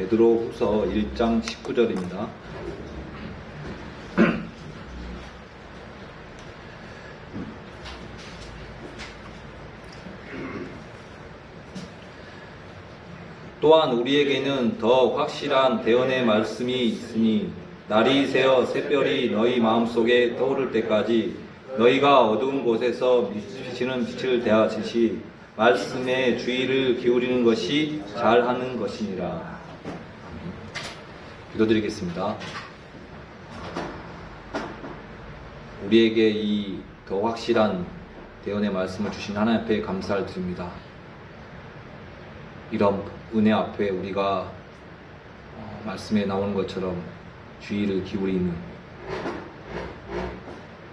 베드로후서 1장 19절입니다. 또한 우리에게는 더 확실한 대언의 말씀이 있으니 날이 새어 샛별이 너희 마음속에 떠오를 때까지 너희가 어두운 곳에서 비치는 빛을 대하듯이 말씀에 주의를 기울이는 것이 잘하는 것이니라. 기도드리겠습니다. 우리에게 이 더 확실한 대언의 말씀을 주신 하나님 앞에 감사를 드립니다. 이런 은혜 앞에 우리가 말씀에 나오는 것처럼 주의를 기울이는,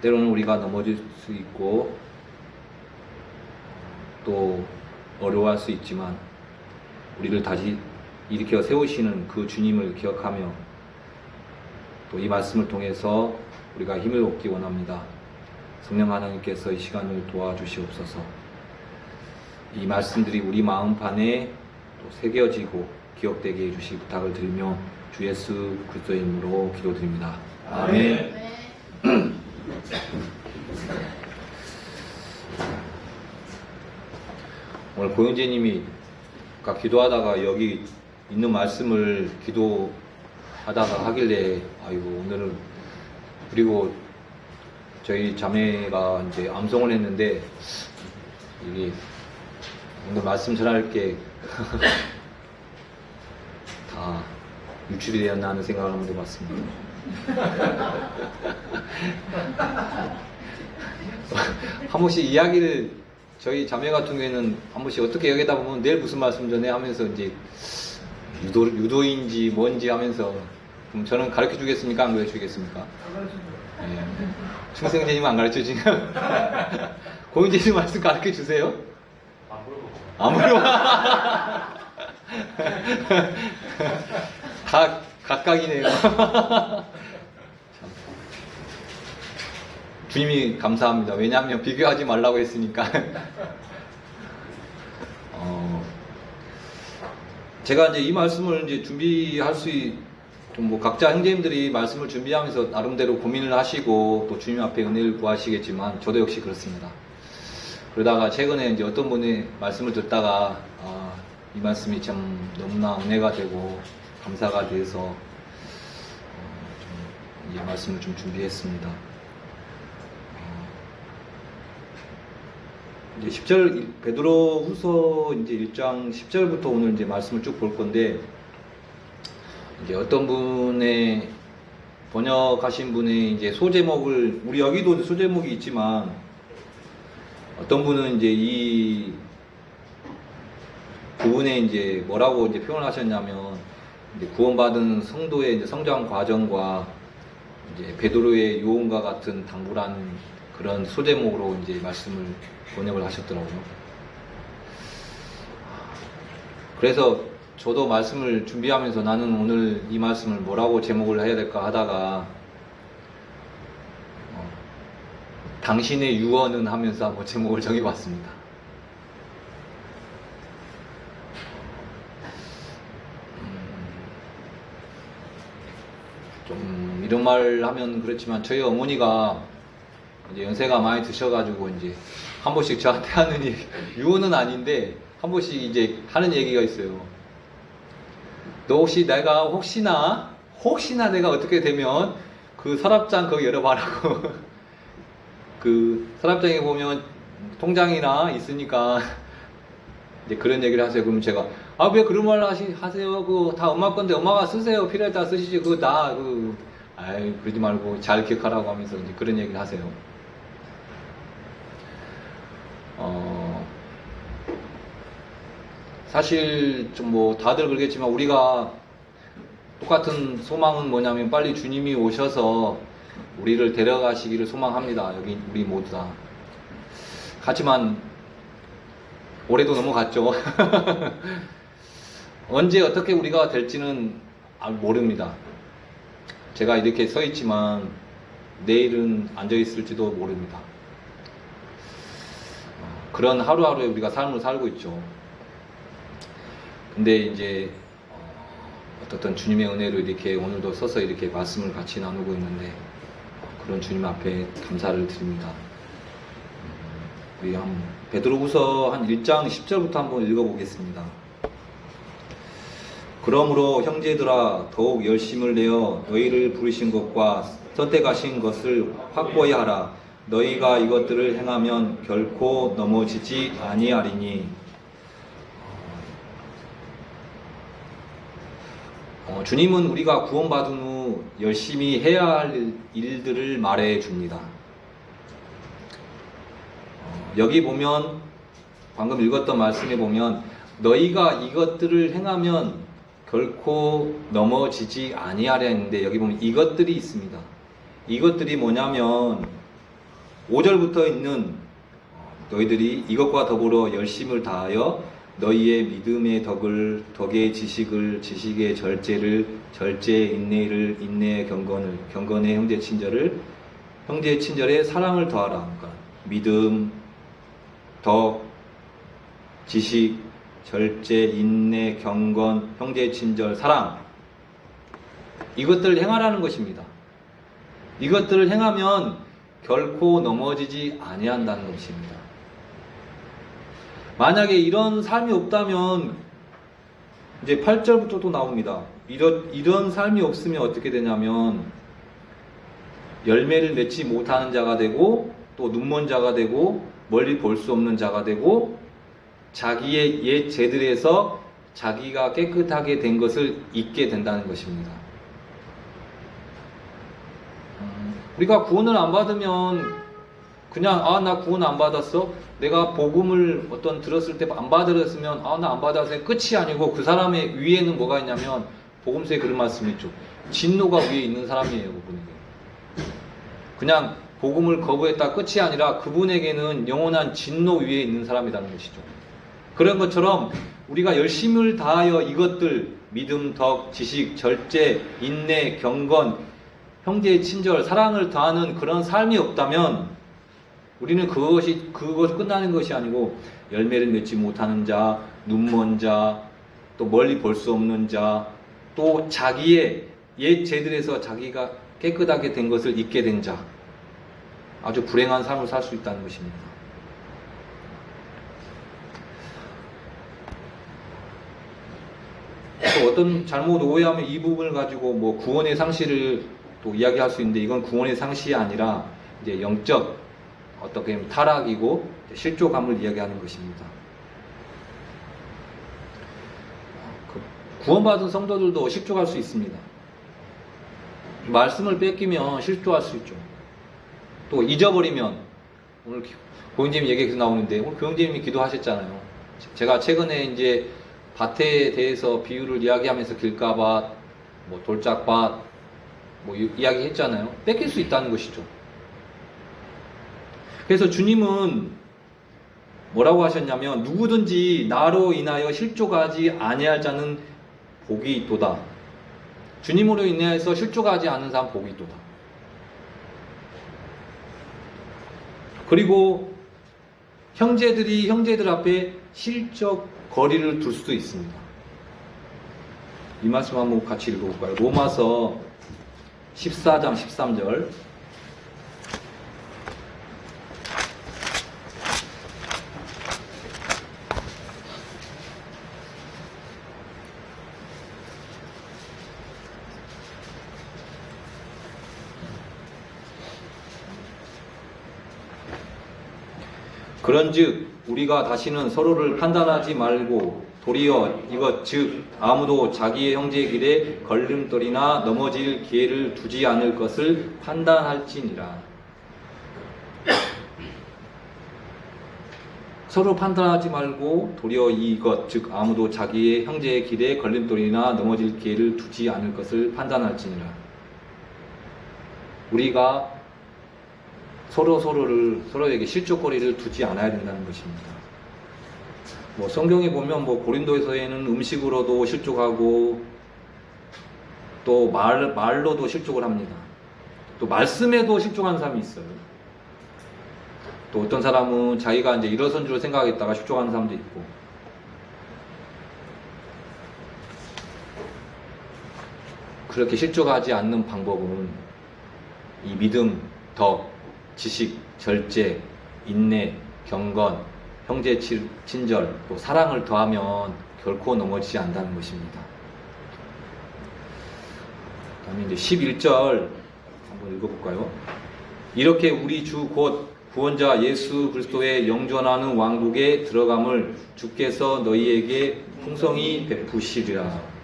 때로는 우리가 넘어질 수 있고 또 어려워할 수 있지만 우리를 다시 일으켜 세우시는 그 주님을 기억하며 또 이 말씀을 통해서 우리가 힘을 얻기 원합니다. 성령 하나님께서 이 시간을 도와주시옵소서. 이 말씀들이 우리 마음판에 또 새겨지고 기억되게 해주시 부탁을 드리며 주 예수 그리스도의 이름으로 기도드립니다. 아멘. 오늘 고영재님이 기도하다가 여기 있는 말씀을 기도하다가 하길래 아이고 오늘은, 그리고 저희 자매가 이제 암송을 했는데 이게 오늘 말씀 전할 게 다 유출이 되었나 하는 생각을 한번 해봤습니다. 한 번씩 이야기를, 저희 자매 같은 경우에는 한 번씩 어떻게 여기다 보면 내일 무슨 말씀 전해 하면서 이제 유도인지 뭔지 하면서, 그럼 저는 가르쳐 주겠습니까? 안 가르쳐 주겠습니까? 네. 충성재님 안 가르쳐 주시면 고은재님 말씀 가르쳐 주세요. 안 물어봐. 다 각각이네요. 주님이 감사합니다. 왜냐하면 비교하지 말라고 했으니까. 제가 이제 이 말씀을 이제 준비할 수 뭐 각자 형제님들이 말씀을 준비하면서 나름대로 고민을 하시고 또 주님 앞에 은혜를 구하시겠지만 저도 역시 그렇습니다. 그러다가 최근에 이제 어떤 분의 말씀을 듣다가 이 말씀이 참 너무나 은혜가 되고 감사가 돼서 이 말씀을 좀 준비했습니다. 이제 10절 베드로후서 이제 1장 10절부터 오늘 이제 말씀을 쭉 볼 건데, 이제 어떤 분의 번역하신 분의 이제 소제목을, 우리 여기도 소제목이 있지만 어떤 분은 이제 이 부분에 이제 뭐라고 이제 표현을 하셨냐면, 이제 구원받은 성도의 이제 성장 과정과 이제 베드로의 요원과 같은 당부라는 그런 소제목으로 이제 말씀을 번역을 하셨더라고요. 그래서 저도 말씀을 준비하면서 나는 오늘 이 말씀을 뭐라고 제목을 해야 될까 하다가 당신의 유언은 하면서 한번 제목을 정해봤습니다. 좀 이런 말 하면 그렇지만 저희 어머니가 이제 연세가 많이 드셔가지고 이제 한 번씩 저한테 하는 얘기, 유언은 아닌데 한 번씩 이제 하는 얘기가 있어요. 너 혹시나 내가 어떻게 되면 그 서랍장 그거 열어봐라고. 그 서랍장에 보면 통장이나 있으니까 이제 그런 얘기를 하세요. 그러면 제가 왜 그런 말 하세요? 그거 다 엄마 건데 엄마가 쓰세요. 필요할 때 쓰시지. 그거 아이 그러지 말고 잘 기억하라고 하면서 이제 그런 얘기를 하세요. 사실 좀 뭐 다들 그러겠지만 우리가 똑같은 소망은 뭐냐면 빨리 주님이 오셔서 우리를 데려가시기를 소망합니다. 여기 우리 모두 다. 하지만 올해도 넘어갔죠. 언제 어떻게 우리가 될지는 모릅니다. 제가 이렇게 서 있지만 내일은 앉아 있을지도 모릅니다. 그런 하루하루에 우리가 삶을 살고 있죠. 근데 이제 어떻든 주님의 은혜로 이렇게 오늘도 서서 이렇게 말씀을 같이 나누고 있는데 그런 주님 앞에 감사를 드립니다. 우리 베드로후서 한 1장 10절부터 한번 읽어보겠습니다. 그러므로 형제들아 더욱 열심을 내어 너희를 부르신 것과 선택하신 것을 확고히 하라. 너희가 이것들을 행하면 결코 넘어지지 아니하리니. 주님은 우리가 구원받은 후 열심히 해야 할 일들을 말해 줍니다. 여기 보면 방금 읽었던 말씀에 보면 너희가 이것들을 행하면 결코 넘어지지 아니하려 했는데 여기 보면 이것들이 있습니다. 이것들이 뭐냐면 5절부터 있는 너희들이 이것과 더불어 열심을 다하여 너희의 믿음의 덕을, 덕의 지식을, 지식의 절제를, 절제의 인내를, 인내의 경건을, 경건의 형제 친절을, 형제 친절의 사랑을 더하라. 그러니까 믿음, 덕, 지식, 절제, 인내, 경건, 형제 친절, 사랑, 이것들을 행하라는 것입니다. 이것들을 행하면 결코 넘어지지 아니한다는 것입니다. 만약에 이런 삶이 없다면 이제 8절부터 또 나옵니다. 이런 삶이 없으면 어떻게 되냐면 열매를 맺지 못하는 자가 되고 또 눈먼 자가 되고 멀리 볼 수 없는 자가 되고 자기의 옛 죄들에서 자기가 깨끗하게 된 것을 잊게 된다는 것입니다. 우리가 구원을 안 받으면 그냥 나 구원 안 받았어? 내가 복음을 들었을 때 안 받았으면 나 안 받았어요. 끝이 아니고 그 사람의 위에는 뭐가 있냐면 복음서에 그런 말씀이 있죠. 진노가 위에 있는 사람이에요. 그분에게. 그냥 복음을 거부했다 끝이 아니라 그분에게는 영원한 진노 위에 있는 사람이라는 것이죠. 그런 것처럼 우리가 열심을 다하여 이것들 믿음, 덕, 지식, 절제, 인내, 경건, 형제의 친절, 사랑을 다하는 그런 삶이 없다면 우리는 그것이 끝나는 것이 아니고 열매를 맺지 못하는 자, 눈먼 자, 또 멀리 볼 수 없는 자, 또 자기의 옛 죄들에서 자기가 깨끗하게 된 것을 잊게 된 자, 아주 불행한 삶을 살 수 있다는 것입니다. 또 어떤 잘못 오해하면 이 부분을 가지고 구원의 상실을 또 이야기할 수 있는데 이건 구원의 상실이 아니라 이제 영적 어떻게 보면 타락이고 실족함을 이야기하는 것입니다. 구원받은 성도들도 실족할 수 있습니다. 말씀을 뺏기면 실족할 수 있죠. 또 잊어버리면 오늘 고영재님 얘기에서 나오는데 오늘 고영재님이 기도하셨잖아요. 제가 최근에 이제 밭에 대해서 비유를 이야기하면서 길가밭, 돌짝밭 이야기했잖아요. 뺏길 수 있다는 것이죠. 그래서 주님은 뭐라고 하셨냐면 누구든지 나로 인하여 실족하지 아니할 자는 복이 있도다. 주님으로 인해서 실족하지 않은 사람 복이 있도다. 그리고 형제들이 형제들 앞에 실적 거리를 둘 수도 있습니다. 이 말씀 한번 같이 읽어볼까요? 로마서 14장 13절. 그런즉 우리가 다시는 서로를 판단하지 말고 도리어 이것 즉 아무도 자기의 형제의 길에 걸림돌이나 넘어질 기회를 두지 않을 것을 판단할지니라. 서로 판단하지 말고 도리어 이것 즉 아무도 자기의 형제의 길에 걸림돌이나 넘어질 기회를 두지 않을 것을 판단할지니라. 우리가 서로에게 실족거리를 두지 않아야 된다는 것입니다. 성경에 보면 고린도에서에는 음식으로도 실족하고 또 말로도 실족을 합니다. 또 말씀에도 실족하는 사람이 있어요. 또 어떤 사람은 자기가 이제 일어선 줄 생각했다가 실족하는 사람도 있고. 그렇게 실족하지 않는 방법은 이 믿음, 덕, 지식, 절제, 인내, 경건, 형제 친절, 또 사랑을 더하면 결코 넘어지지 않는다는 것입니다. 다음에 이제 11절 한번 읽어볼까요? 이렇게 우리 주 곧 구원자 예수 그리스도의 영존하는 왕국에 들어감을 주께서 너희에게 풍성히 베푸시리라.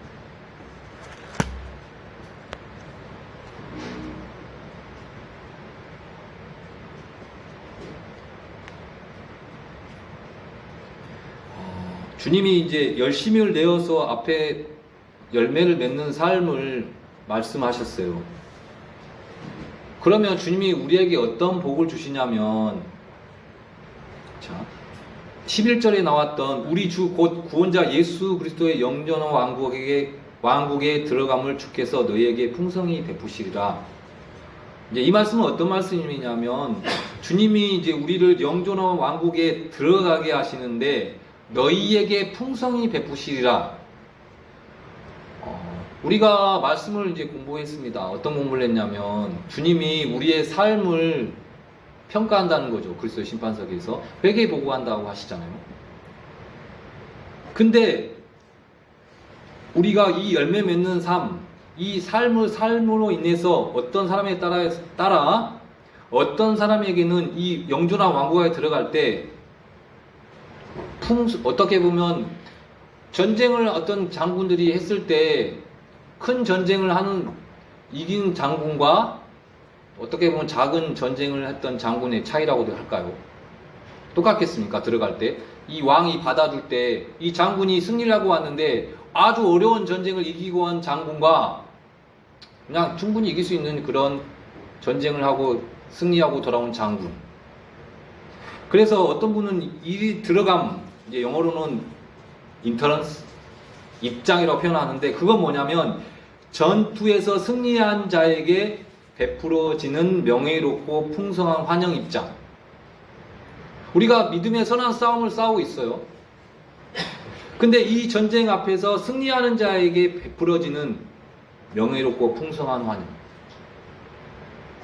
주님이 이제 열심을 내어서 앞에 열매를 맺는 삶을 말씀하셨어요. 그러면 주님이 우리에게 어떤 복을 주시냐면, 자, 11절에 나왔던 우리 주 곧 구원자 예수 그리스도의 영전한 왕국에 들어감을 주께서 너희에게 풍성히 베푸시리라. 이제 이 말씀은 어떤 말씀이냐면, 주님이 이제 우리를 영존한 왕국에 들어가게 하시는데 너희에게 풍성히 베푸시리라. 우리가 말씀을 이제 공부했습니다. 어떤 공부를 했냐면, 주님이 우리의 삶을 평가한다는 거죠. 그리스도의 심판석에서 회개 보고한다고 하시잖아요. 근데 우리가 이 열매 맺는 삶, 이 삶으로 인해서 어떤 사람에 따라 어떤 사람에게는 이 영존한 왕국에 들어갈 때 어떻게 보면 전쟁을 어떤 장군들이 했을 때 큰 전쟁을 이긴 장군과 어떻게 보면 작은 전쟁을 했던 장군의 차이라고도 할까요? 똑같겠습니까? 들어갈 때 이 왕이 받아줄 때 이 장군이 승리를 하고 왔는데 아주 어려운 전쟁을 이기고 온 장군과 그냥 충분히 이길 수 있는 그런 전쟁을 하고 승리하고 돌아온 장군. 그래서 어떤 분은 이 들어감, 이제 영어로는 인터런스, 입장이라고 표현하는데, 그건 뭐냐면 전투에서 승리한 자에게 베풀어지는 명예롭고 풍성한 환영 입장. 우리가 믿음의 선한 싸움을 싸우고 있어요. 근데 이 전쟁 앞에서 승리하는 자에게 베풀어지는 명예롭고 풍성한 환영.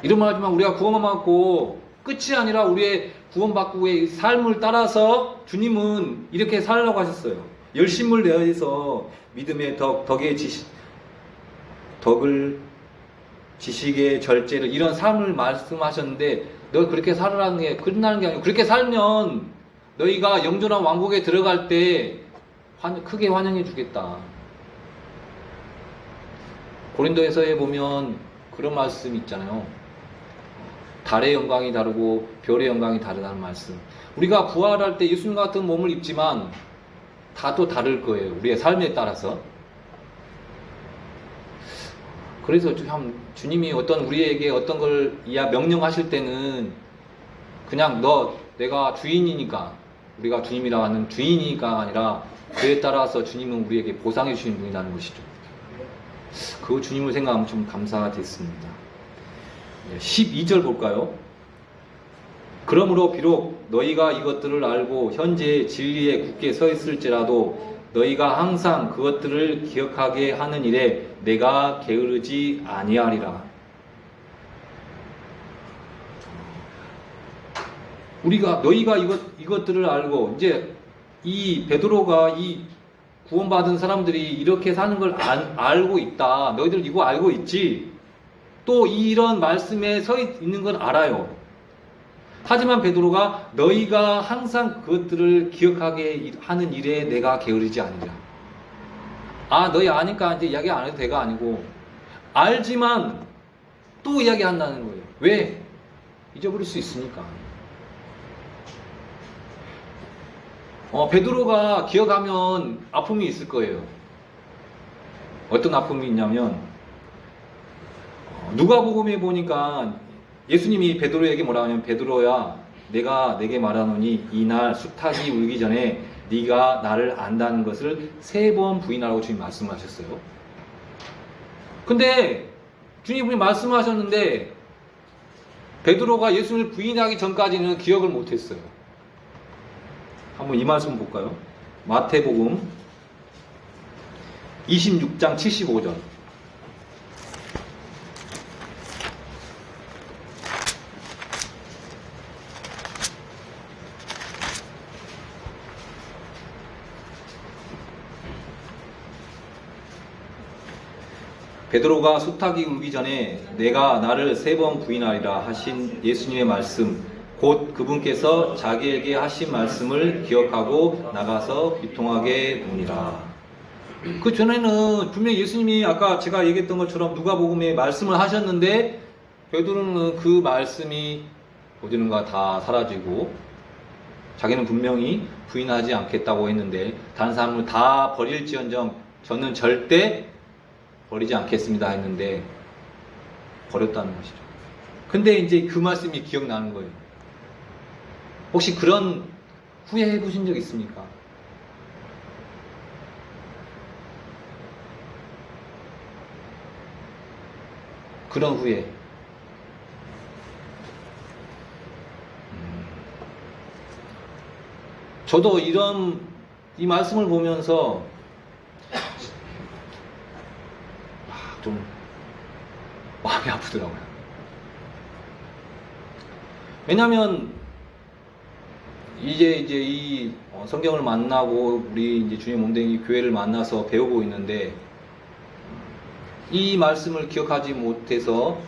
이런 말 하지만 우리가 구원받고 끝이 아니라 우리의 구원받고의 삶을 따라서 주님은 이렇게 살라고 하셨어요. 열심을 내어서 믿음의 덕을, 지식의 절제를, 이런 삶을 말씀하셨는데, 너 그렇게 살아라는 게 끝나는 게 아니고, 그렇게 살면 너희가 영존한 왕국에 들어갈 때 크게 환영해 주겠다. 고린도에서에 보면 그런 말씀 있잖아요. 달의 영광이 다르고 별의 영광이 다르다는 말씀. 우리가 부활할 때 예수님 같은 몸을 입지만 다 또 다를 거예요. 우리의 삶에 따라서. 그래서 참 주님이 우리에게 어떤 걸 명령하실 때는 그냥 내가 주인이니까, 우리가 주님이라고 하는 주인이니까 아니라 그에 따라서 주님은 우리에게 보상해 주시는 분이라는 것이죠. 그 주님을 생각하면 좀 감사가 됐습니다. 12절 볼까요? 그러므로 비록 너희가 이것들을 알고 현재 진리에 굳게 서 있을지라도 너희가 항상 그것들을 기억하게 하는 일에 내가 게으르지 아니하리라. 너희가 이것들을 알고, 이제 이 베드로가 이 구원받은 사람들이 이렇게 사는 걸 알고 있다. 너희들 이거 알고 있지? 또 이런 말씀에 서 있는 건 알아요. 하지만 베드로가 너희가 항상 그것들을 기억하게 하는 일에 내가 게으르지 않으리라. 너희 아니까 이제 이야기 안 해도 돼가 아니고, 알지만 또 이야기한다는 거예요. 왜? 잊어버릴 수 있으니까. 베드로가 기억하면 아픔이 있을 거예요. 어떤 아픔이 있냐면, 누가복음에 보니까 예수님이 베드로에게 뭐라 하냐면, 베드로야, 내가 내게 말하노니 이날 수탉이 울기 전에 네가 나를 안다는 것을 3번 부인하라고 주님 말씀하셨어요. 근데 주님이 말씀하셨는데 베드로가 예수님을 부인하기 전까지는 기억을 못했어요. 한번 이 말씀 볼까요? 마태복음 26장 75절. 베드로가 수탉이 울기 전에 내가 나를 3번 부인하리라 하신 예수님의 말씀, 곧 그분께서 자기에게 하신 말씀을 기억하고 나가서 비통하게 우니라. 그 전에는 분명히 예수님이 아까 제가 얘기했던 것처럼 누가복음에 말씀을 하셨는데 베드로는 그 말씀이 어디는가 다 사라지고 자기는 분명히 부인하지 않겠다고 했는데 다른 사람을 다 버릴지언정 저는 절대 버리지 않겠습니다 했는데 버렸다는 것이죠. 근데 이제 그 말씀이 기억나는 거예요. 혹시 그런 후회해 보신 적 있습니까? 그런 후회. 저도 이 말씀을 보면서 좀 마음이 아프더라고요. 왜냐하면 이제 이 성경을 만나고 우리 이제 주님 몸된 이 교회를 만나서 배우고 있는데 이 말씀을 기억하지 못해서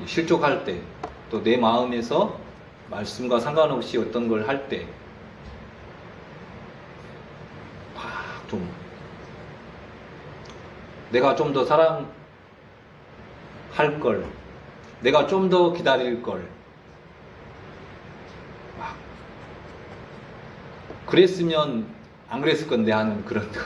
실족할 때, 또 내 마음에서 말씀과 상관없이 어떤 걸 할 때, 좀 내가 좀 더 사랑할 걸, 내가 좀 더 기다릴 걸, 그랬으면 안 그랬을 건데 하는 그런 거.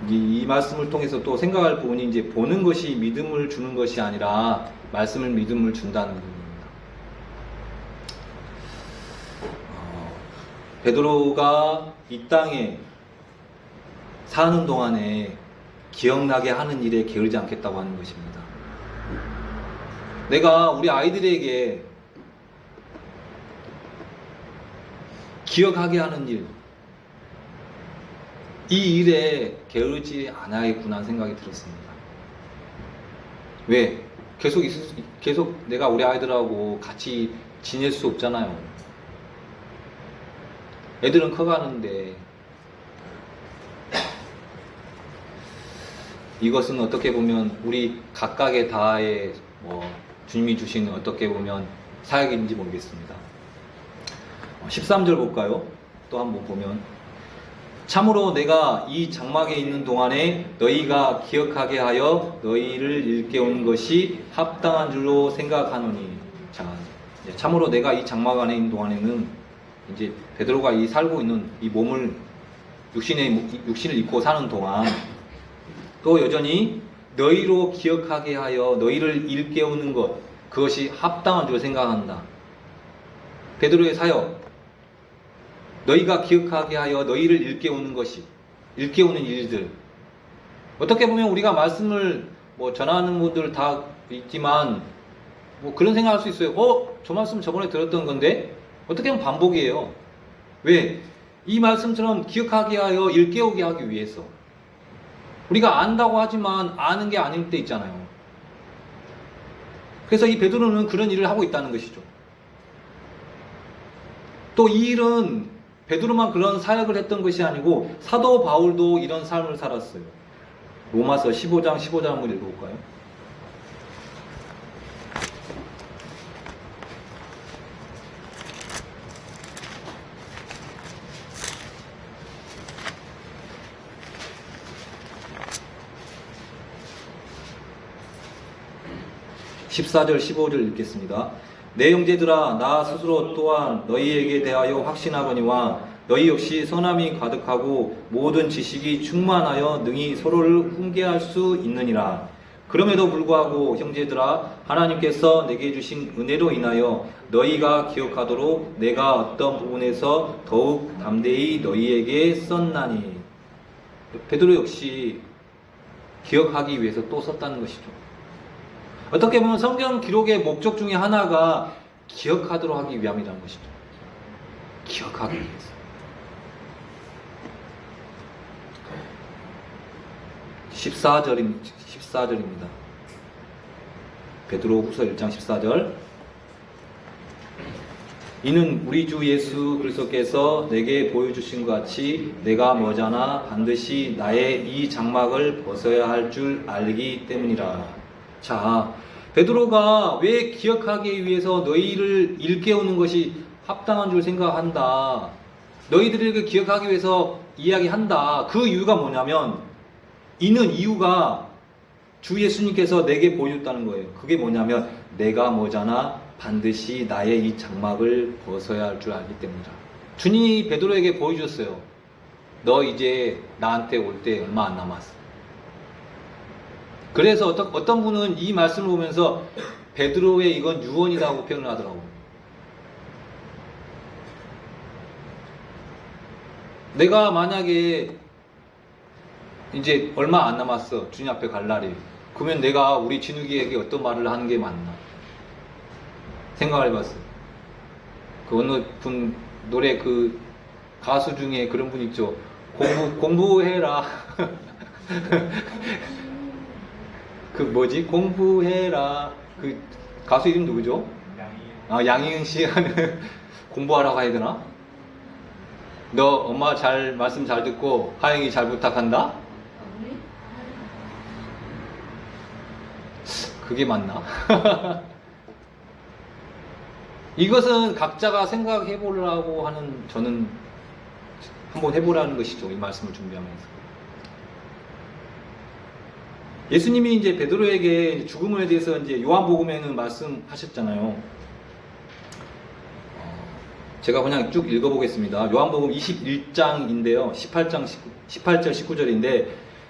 이 말씀을 통해서 또 생각할 부분이 이제 보는 것이 믿음을 주는 것이 아니라 말씀을 믿음을 준다는 부분입니다. 베드로가 이 땅에 사는 동안에 기억나게 하는 일에 게으르지 않겠다고 하는 것입니다. 내가 우리 아이들에게 기억하게 하는 일, 이 일에 게으르지 않아야겠구나 하는 생각이 들었습니다. 왜? 계속 내가 우리 아이들하고 같이 지낼 수 없잖아요. 애들은 커가는데 이것은 어떻게 보면 우리 각각의 다의 주님이 주신 어떻게 보면 사역인지 모르겠습니다. 13절 볼까요? 또 한번 보면 참으로 내가 이 장막에 있는 동안에 너희가 기억하게 하여 너희를 일깨우는 것이 합당한 줄로 생각하노니. 자, 참으로 내가 이 장막 안에 있는 동안에는 이제 베드로가 이 살고 있는 이 몸을 육신을 입고 사는 동안 또 여전히 너희로 기억하게 하여 너희를 일깨우는 것, 그것이 합당한 줄로 생각한다. 베드로의 사역, 너희가 기억하게 하여 너희를 일깨우는 일들. 어떻게 보면 우리가 말씀을 전하는 분들 다 있지만 그런 생각할 수 있어요. 저 말씀 저번에 들었던 건데 어떻게 보면 반복이에요. 왜? 이 말씀처럼 기억하게 하여 일깨우게 하기 위해서. 우리가 안다고 하지만 아는 게 아닐 때 있잖아요. 그래서 이 베드로는 그런 일을 하고 있다는 것이죠. 또 이 일은 베드로만 그런 사역을 했던 것이 아니고 사도 바울도 이런 삶을 살았어요. 로마서 15장 15절 한번 읽어볼까요? (14절) (15절) 읽겠습니다. 내 형제들아, 나 스스로 또한 너희에게 대하여 확신하거니와 너희 역시 선함이 가득하고 모든 지식이 충만하여 능히 서로를 훈계할 수 있느니라. 그럼에도 불구하고 형제들아, 하나님께서 내게 주신 은혜로 인하여 너희가 기억하도록 내가 어떤 부분에서 더욱 담대히 너희에게 썼나니. 베드로 역시 기억하기 위해서 또 썼다는 것이죠. 어떻게 보면 성경 기록의 목적 중에 하나가 기억하도록 하기 위함이라는 것이죠. 기억하기 위해서. 14절입니다. 베드로 후서 1장 14절. 이는 우리 주 예수 그리스도께서 내게 보여주신 것 같이 내가 머지않아 반드시 나의 이 장막을 벗어야 할 줄 알기 때문이라. 자, 베드로가 왜 기억하기 위해서 너희를 일깨우는 것이 합당한 줄 생각한다. 너희들에게 기억하기 위해서 이야기한다. 그 이유가 뭐냐면, 이유가 주 예수님께서 내게 보여줬다는 거예요. 그게 뭐냐면 내가 머지않아 반드시 나의 이 장막을 벗어야 할 줄 알기 때문이다. 주님이 베드로에게 보여줬어요. 너 이제 나한테 올 때 얼마 안 남았어. 그래서 어떤 분은 이 말씀을 보면서 베드로의 이건 유언이라고 표현을 하더라고요. 내가 만약에 이제 얼마 안 남았어. 주님 앞에 갈 날이. 그러면 내가 우리 진욱이에게 어떤 말을 하는 게 맞나? 생각을 해봤어요. 그 어느 분 노래 그 가수 중에 그런 분 있죠. 공부해라. 그 뭐지? 공부해라. 그 가수 이름 누구죠? 양희은 씨 하는 공부하라고 해야 되나? 너 엄마 말씀 잘 듣고 하영이 잘 부탁한다? 그게 맞나? 이것은 각자가 생각해 보려고 하는, 저는 한번 해보라는 것이죠. 이 말씀을 준비하면서. 예수님이 이제 베드로에게 죽음에 대해서 이제 요한복음에는 말씀하셨잖아요. 제가 그냥 쭉 읽어보겠습니다. 요한복음 21장인데요. 18절 19절인데,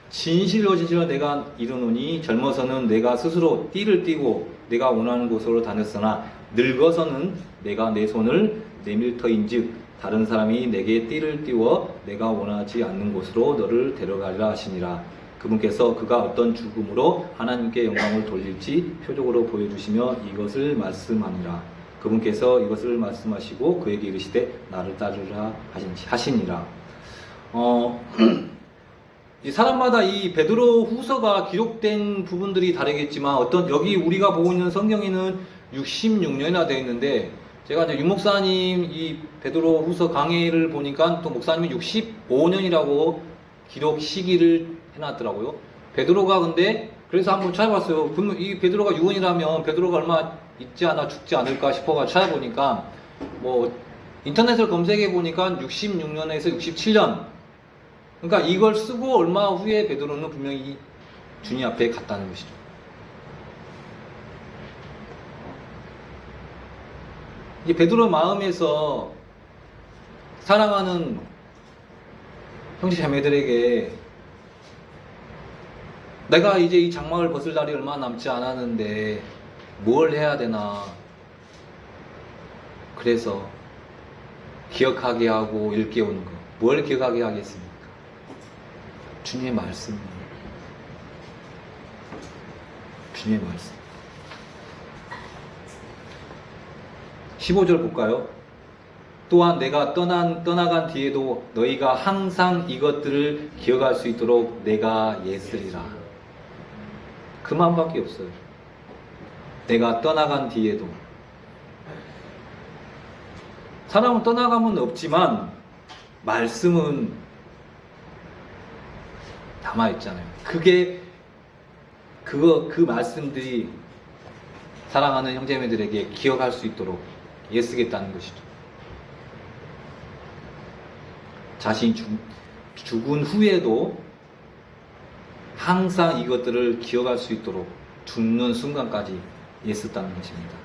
진실로 내가 이르노니 젊어서는 내가 스스로 띠를 띠고 내가 원하는 곳으로 다녔으나 늙어서는 내가 내 손을 내밀 터인즉 다른 사람이 내게 띠를 띄워 내가 원하지 않는 곳으로 너를 데려가리라 하시니라. 그분께서 그가 어떤 죽음으로 하나님께 영광을 돌릴지 표적으로 보여주시며 이것을 말씀하니라. 그분께서 이것을 말씀하시고 그에게 이르시되 나를 따르라 하시니라. 이 사람마다 이 베드로 후서가 기록된 부분들이 다르겠지만 여기 우리가 보고 있는 성경에는 66년이나 되어 있는데, 제가 이제 윤목사님 이 베드로 후서 강의를 보니까 또 목사님이 65년이라고 기록 시기를 해놨더라고요. 베드로가 근데 그래서 한번 찾아봤어요. 그러면 이 베드로가 유언이라면 베드로가 얼마 있지 않아 죽지 않을까 싶어가 찾아보니까 뭐 인터넷을 검색해 보니까 66년에서 67년. 그러니까 이걸 쓰고 얼마 후에 베드로는 분명히 주님 앞에 갔다는 것이죠. 이 베드로 마음에서 사랑하는 형제 자매들에게 내가 이제 이 장막을 벗을 날이 얼마 남지 않았는데 뭘 해야 되나. 그래서 기억하게 하고 일깨우는 것. 뭘 기억하게 하겠습니까? 주님의 말씀. 주님의 말씀. 15절 볼까요? 또한 내가 떠나간 뒤에도 너희가 항상 이것들을 기억할 수 있도록 내가 애쓰리라. 그 마음밖에 없어요. 내가 떠나간 뒤에도. 사람은 떠나가면 없지만 말씀은 남아있잖아요. 그 말씀들이 사랑하는 형제매들에게 기억할 수 있도록 애쓰겠다는 것이죠. 자신이 죽은 후에도 항상 이것들을 기억할 수 있도록 죽는 순간까지 애썼다는 것입니다.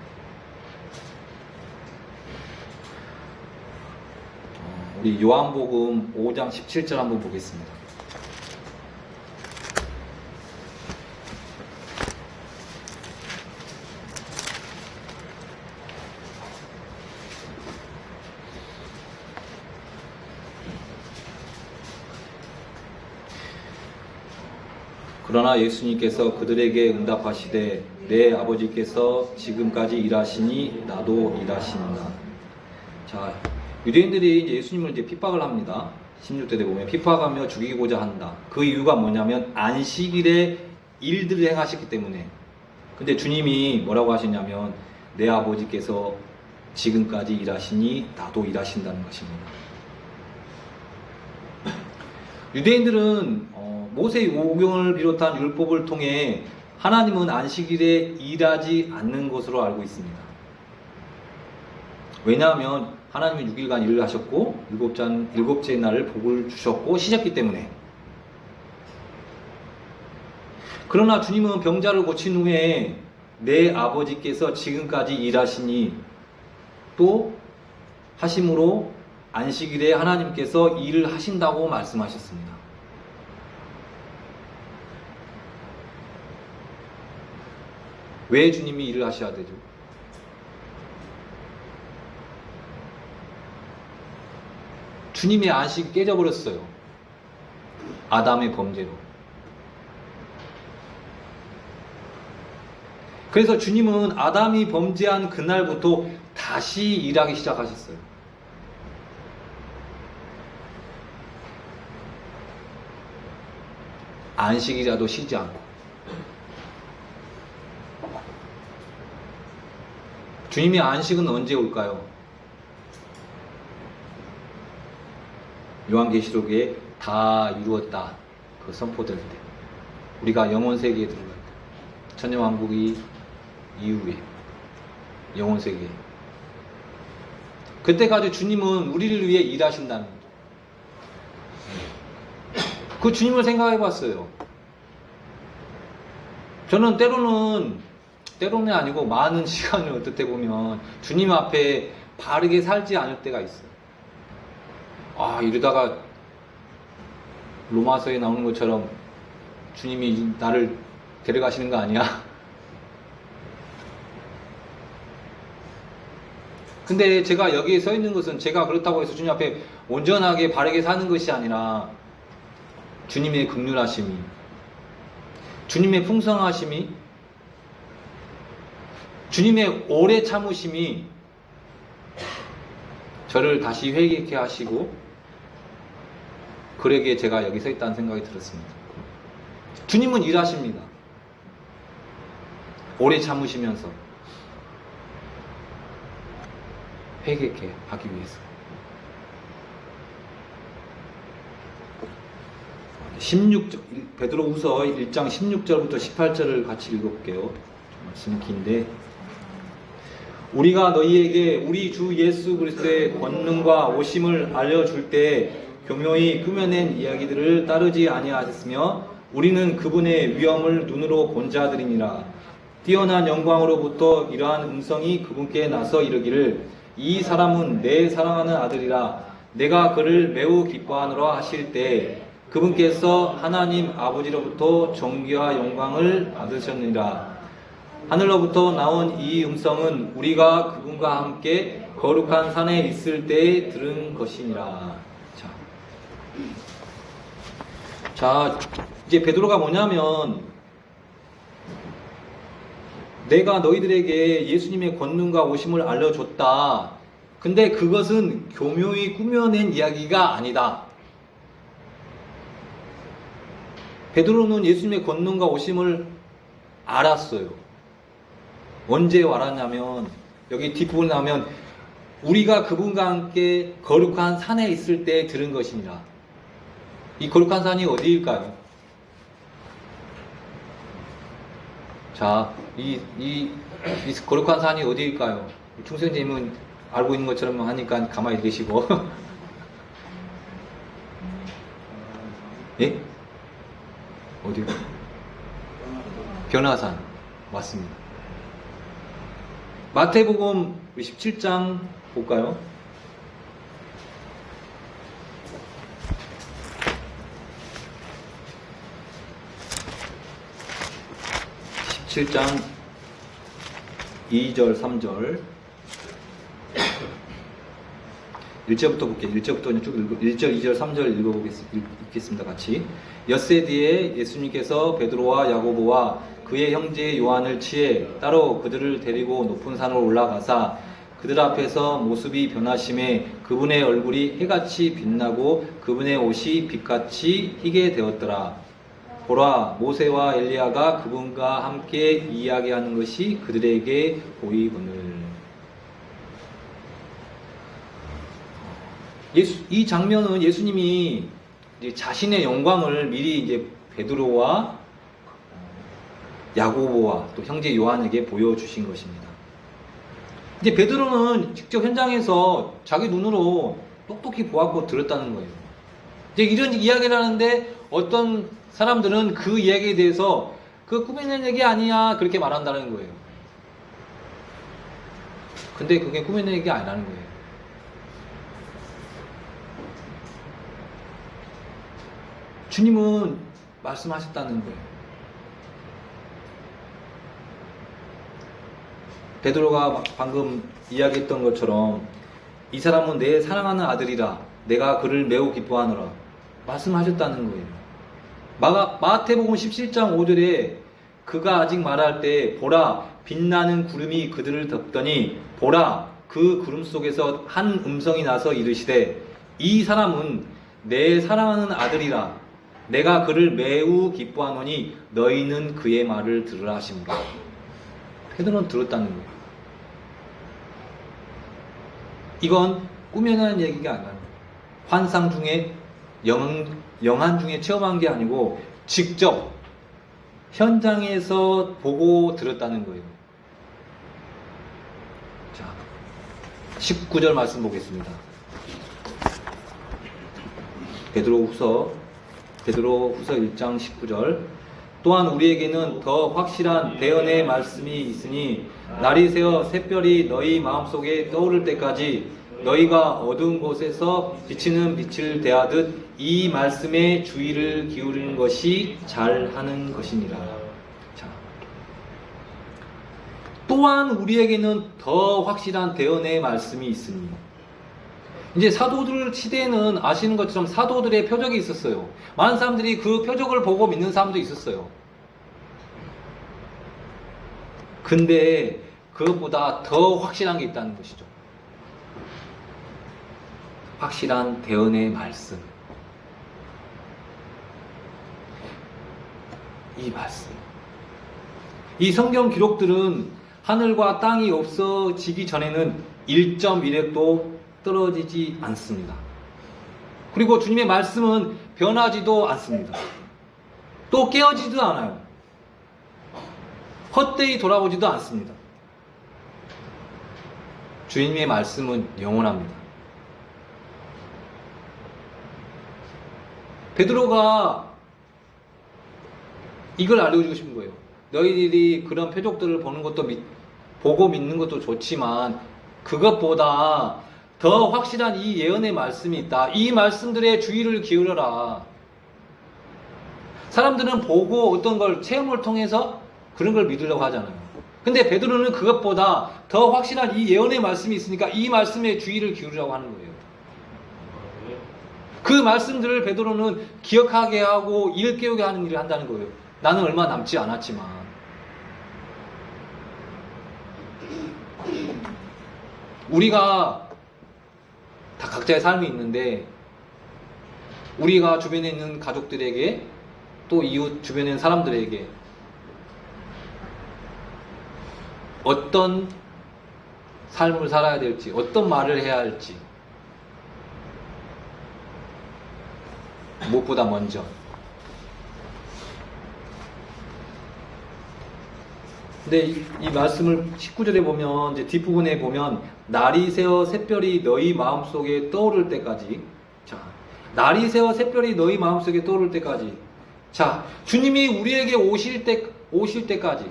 우리 요한복음 5장 17절 한번 보겠습니다. 그러나 예수님께서 그들에게 응답하시되 내 아버지께서 지금까지 일하시니 나도 일하시는가. 자, 유대인들이 이제 예수님을 이제 핍박을 합니다. 16절에 보면 핍박하며 죽이고자 한다. 그 이유가 뭐냐면 안식일에 일들을 행하셨기 때문에. 근데 주님이 뭐라고 하시냐면 내 아버지께서 지금까지 일하시니 나도 일하신다는 것입니다. 유대인들은 모세의 오경을 비롯한 율법을 통해 하나님은 안식일에 일하지 않는 것으로 알고 있습니다. 왜냐하면 하나님은 6일간 일을 하셨고 일곱째 날을 복을 주셨고 쉬셨기 때문에. 그러나 주님은 병자를 고친 후에 내 아버지께서 지금까지 일하시니 또 하심으로 안식일에 하나님께서 일을 하신다고 말씀하셨습니다. 왜 주님이 일을 하셔야 되죠? 주님의 안식이 깨져버렸어요. 아담의 범죄로. 그래서 주님은 아담이 범죄한 그날부터 다시 일하기 시작하셨어요. 안식이라도 쉬지 않고. 주님의 안식은 언제 올까요? 요한계시록에 다 이루었다 그 선포될 때, 우리가 영혼세계에 들어갈 때, 천년왕국이 이후에 영혼세계, 그때까지 주님은 우리를 위해 일하신다는 거죠. 그 주님을 생각해 봤어요. 저는 때로는 아니고 많은 시간을 어떻게 보면 주님 앞에 바르게 살지 않을 때가 있어요. 이러다가 로마서에 나오는 것처럼 주님이 나를 데려가시는 거 아니야? 근데 제가 여기에 서 있는 것은 제가 그렇다고 해서 주님 앞에 온전하게 바르게 사는 것이 아니라 주님의 긍휼하심이, 주님의 풍성하심이, 주님의 오래 참으심이 저를 다시 회개케 하시고, 그러기에 제가 여기 서 있다는 생각이 들었습니다. 주님은 일하십니다. 오래 참으시면서 회개케 하기 위해서. 16절, 베드로후서 1장 16절부터 18절을 같이 읽어볼게요. 말씀 긴데, 우리가 너희에게 우리 주 예수 그리스도의 권능과 오심을 알려줄 때 교묘히 꾸며낸 이야기들을 따르지 아니하셨으며 우리는 그분의 위엄을 눈으로 본 자들이니라. 뛰어난 영광으로부터 이러한 음성이 그분께 나서 이르기를, 이 사람은 내 사랑하는 아들이라. 내가 그를 매우 기뻐하노라 하실 때 그분께서 하나님 아버지로부터 존귀와 영광을 받으셨느니라. 하늘로부터 나온 이 음성은 우리가 그분과 함께 거룩한 산에 있을 때에 들은 것이니라. 자, 이제 베드로가 뭐냐면, 내가 너희들에게 예수님의 권능과 오심을 알려줬다. 근데 그것은 교묘히 꾸며낸 이야기가 아니다. 베드로는 예수님의 권능과 오심을 알았어요. 언제 알았냐면, 여기 뒷부분에 나오면 우리가 그분과 함께 거룩한 산에 있을 때 들은 것이니라. 이 거룩한 산이 어디일까요? 자, 이 거룩한 산이 어디일까요? 충성님은 알고 있는 것처럼 하니까 가만히 계시고. 예? 어디? 변화산. 맞습니다. 마태복음 17장 볼까요? 17장 2절 3절 1절부터 볼게요. 1절부터 쭉 1절 2절 3절 읽겠습니다. 같이. 엿새 뒤에 예수님께서 베드로와 야고보와 그의 형제 요한을 취해 따로 그들을 데리고 높은 산으로 올라가사 그들 앞에서 모습이 변하심에 그분의 얼굴이 해같이 빛나고 그분의 옷이 빛같이 희게 되었더라. 보라, 모세와 엘리야가 그분과 함께 이야기하는 것이 그들에게 보이거늘. 이 장면은 예수님이 이제 자신의 영광을 미리 이제 베드로와 야고보와 또 형제 요한에게 보여주신 것입니다. 이제 베드로는 직접 현장에서 자기 눈으로 똑똑히 보았고 들었다는 거예요. 이제 이런 이야기를 하는데 어떤 사람들은 그 이야기에 대해서 그 꾸며낸 얘기 아니야 그렇게 말한다는 거예요. 근데 그게 꾸며낸 얘기 아니라는 거예요. 주님은 말씀하셨다는 거예요. 베드로가 방금 이야기했던 것처럼 이 사람은 내 사랑하는 아들이라 내가 그를 매우 기뻐하노라 말씀하셨다는 거예요. 마태복음 17장 5절에 그가 아직 말할 때 보라 빛나는 구름이 그들을 덮더니 보라 그 구름 속에서 한 음성이 나서 이르시되 이 사람은 내 사랑하는 아들이라 내가 그를 매우 기뻐하노니 너희는 그의 말을 들으라 하십니다. 베드로는 들었다는 거예요. 이건 꾸며낸 얘기가 아니라 환상 중에 영한 중에 체험한 게 아니고 직접 현장에서 보고 들었다는 거예요. 자, 19절 말씀 보겠습니다. 베드로후서 1장 19절 또한 우리에게는 더 확실한 대언의 말씀이 있으니 날이 새어 샛별이 너희 마음속에 떠오를 때까지 너희가 어두운 곳에서 비치는 빛을 대하듯 이 말씀에 주의를 기울이는 것이 잘하는 것이니라. 자, 또한 우리에게는 더 확실한 대언의 말씀이 있으니 이제 사도들 시대에는 아시는 것처럼 사도들의 표적이 있었어요. 많은 사람들이 그 표적을 보고 믿는 사람도 있었어요. 근데 그것보다 더 확실한 게 있다는 것이죠. 확실한 대언의 말씀. 이 말씀. 이 성경 기록들은 하늘과 땅이 없어지기 전에는 1.1획도 떨어지지 않습니다. 그리고 주님의 말씀은 변하지도 않습니다. 또 깨어지지도 않아요. 헛되이 돌아오지도 않습니다. 주님의 말씀은 영원합니다. 베드로가 이걸 알려주고 싶은 거예요. 너희들이 그런 표적들을 보는 것도 보고 믿는 것도 좋지만 그것보다 더 확실한 이 예언의 말씀이 있다. 이 말씀들의 주의를 기울여라. 사람들은 보고 어떤 걸 체험을 통해서 그런 걸 믿으려고 하잖아요. 근데 베드로는 그것보다 더 확실한 이 예언의 말씀이 있으니까 이 말씀에 주의를 기울이라고 하는 거예요. 그 말씀들을 베드로는 기억하게 하고 일깨우게 하는 일을 한다는 거예요. 나는 얼마 남지 않았지만. 우리가 다 각자의 삶이 있는데 우리가 주변에 있는 가족들에게 또 이웃 주변에 있는 사람들에게 어떤 삶을 살아야 될지 어떤 말을 해야 할지 무엇보다 먼저 근데 이 말씀을 19절에 보면 이제 뒷부분에 보면 날이 새어 샛별이 너희 마음속에 떠오를 때까지 자 날이 새어 샛별이 너희 마음속에 떠오를 때까지 자 주님이 우리에게 오실 때까지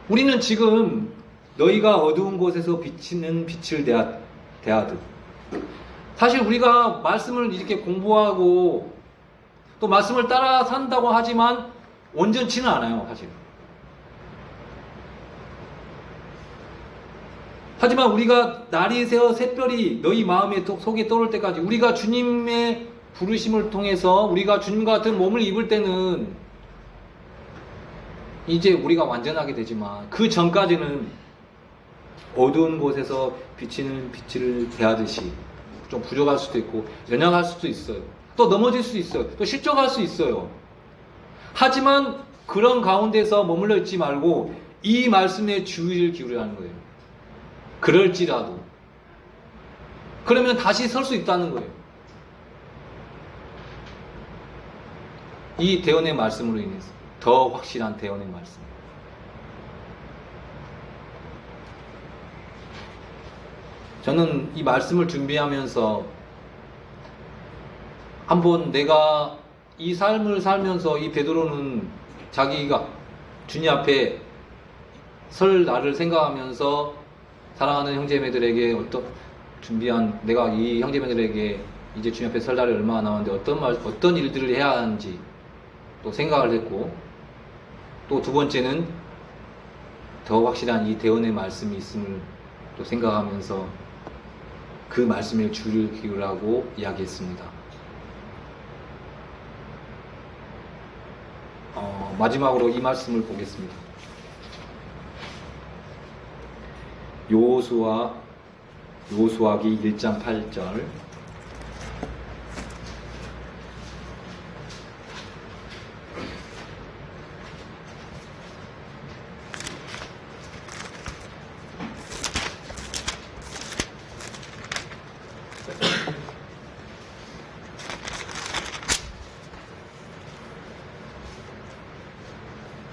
우리는 지금 너희가 어두운 곳에서 비치는 빛을 대하듯 사실 우리가 말씀을 이렇게 공부하고 또 말씀을 따라 산다고 하지만 온전치는 않아요 사실. 하지만 우리가 날이 새어 샛별이 너희 마음에 속에 떠오를 때까지 우리가 주님의 부르심을 통해서 우리가 주님과 같은 몸을 입을 때는 이제 우리가 완전하게 되지만 그 전까지는 어두운 곳에서 비치는 빛을 대하듯이 좀 부족할 수도 있고 연약할 수도 있어요. 또 넘어질 수 있어요. 또 실족할 수 있어요. 하지만 그런 가운데서 머물러 있지 말고 이 말씀에 주의를 기울여야 하는 거예요. 그럴지라도 그러면 다시 설 수 있다는 거예요. 이 대언의 말씀으로 인해서 더 확실한 대언의 말씀. 저는 이 말씀을 준비하면서 한번 내가 이 삶을 살면서 이 베드로는 자기가 주님 앞에 설 날을 생각하면서 사랑하는 형제매들에게 내가 이 형제매들에게 이제 주님 앞에 설 날이 얼마나 남았는데 어떤 일들을 해야 하는지 또 생각을 했고, 또 두 번째는 더 확실한 이 대언의 말씀이 있음을 또 생각하면서 그 말씀에 주를 기울라고 이야기했습니다. 마지막으로 이 말씀을 보겠습니다. 요수아기 1장 8절.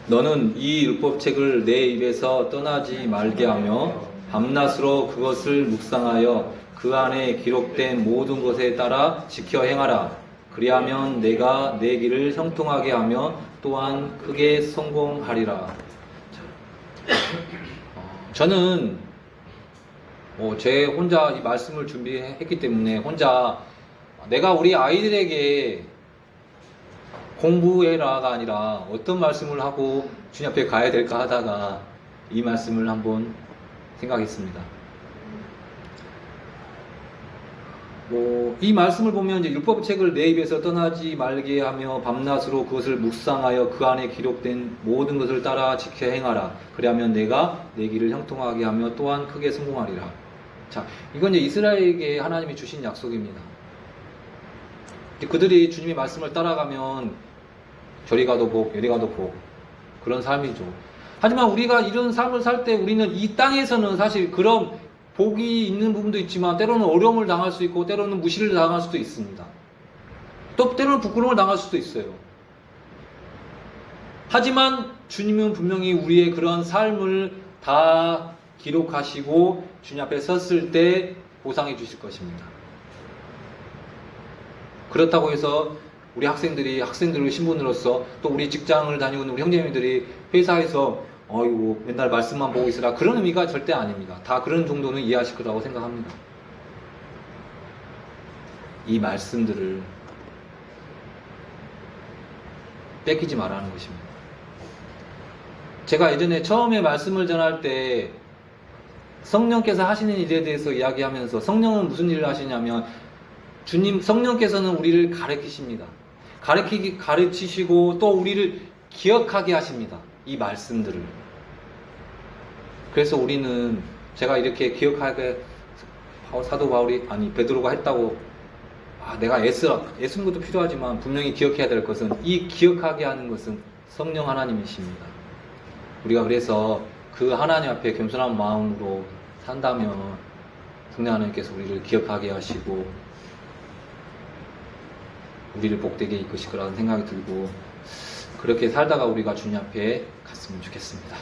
너는 이 율법책을 내 입에서 떠나지 말게 하며 밤낮으로 그것을 묵상하여 그 안에 기록된 모든 것에 따라 지켜 행하라. 그리하면 내가 내 길을 형통하게 하며 또한 크게 성공하리라. 저는 제 혼자 이 말씀을 준비했기 때문에 혼자 내가 우리 아이들에게 공부해라가 아니라 어떤 말씀을 하고 주님 앞에 가야 될까 하다가 이 말씀을 한번 생각했습니다. 이 말씀을 보면 이제 율법책을 내 입에서 떠나지 말게 하며 밤낮으로 그것을 묵상하여 그 안에 기록된 모든 것을 따라 지켜 행하라. 그리하면 내가 내 길을 형통하게 하며 또한 크게 성공하리라. 자, 이건 이제 이스라엘에게 하나님이 주신 약속입니다. 그들이 주님의 말씀을 따라가면 저리 가도 복, 이리 가도 복, 그런 삶이죠. 하지만 우리가 이런 삶을 살 때 우리는 이 땅에서는 사실 그런 복이 있는 부분도 있지만 때로는 어려움을 당할 수 있고 때로는 무시를 당할 수도 있습니다. 또 때로는 부끄러움을 당할 수도 있어요. 하지만 주님은 분명히 우리의 그런 삶을 다 기록하시고 주님 앞에 섰을 때 보상해 주실 것입니다. 그렇다고 해서 우리 학생들을 신분으로서 또 우리 직장을 다니고 있는 우리 형제님들이 회사에서 어이구 맨날 말씀만 보고 있으라, 그런 의미가 절대 아닙니다. 다 그런 정도는 이해하실 거라고 생각합니다. 이 말씀들을 뺏기지 말라는 것입니다. 제가 예전에 처음에 말씀을 전할 때 성령께서 하시는 일에 대해서 이야기하면서 성령은 무슨 일을 하시냐면 성령께서는 우리를 가르치십니다. 가르치시고 또 우리를 기억하게 하십니다. 이 말씀들을. 그래서 우리는 제가 이렇게 기억하게 사도 베드로가 했다고 내가 애쓰는 것도 필요하지만 분명히 기억해야 될 것은 이 기억하게 하는 것은 성령 하나님이십니다. 우리가 그래서 그 하나님 앞에 겸손한 마음으로 산다면 성령 하나님께서 우리를 기억하게 하시고 우리를 복되게 이끄실 거라는 생각이 들고, 그렇게 살다가 우리가 주님 앞에 갔으면 좋겠습니다.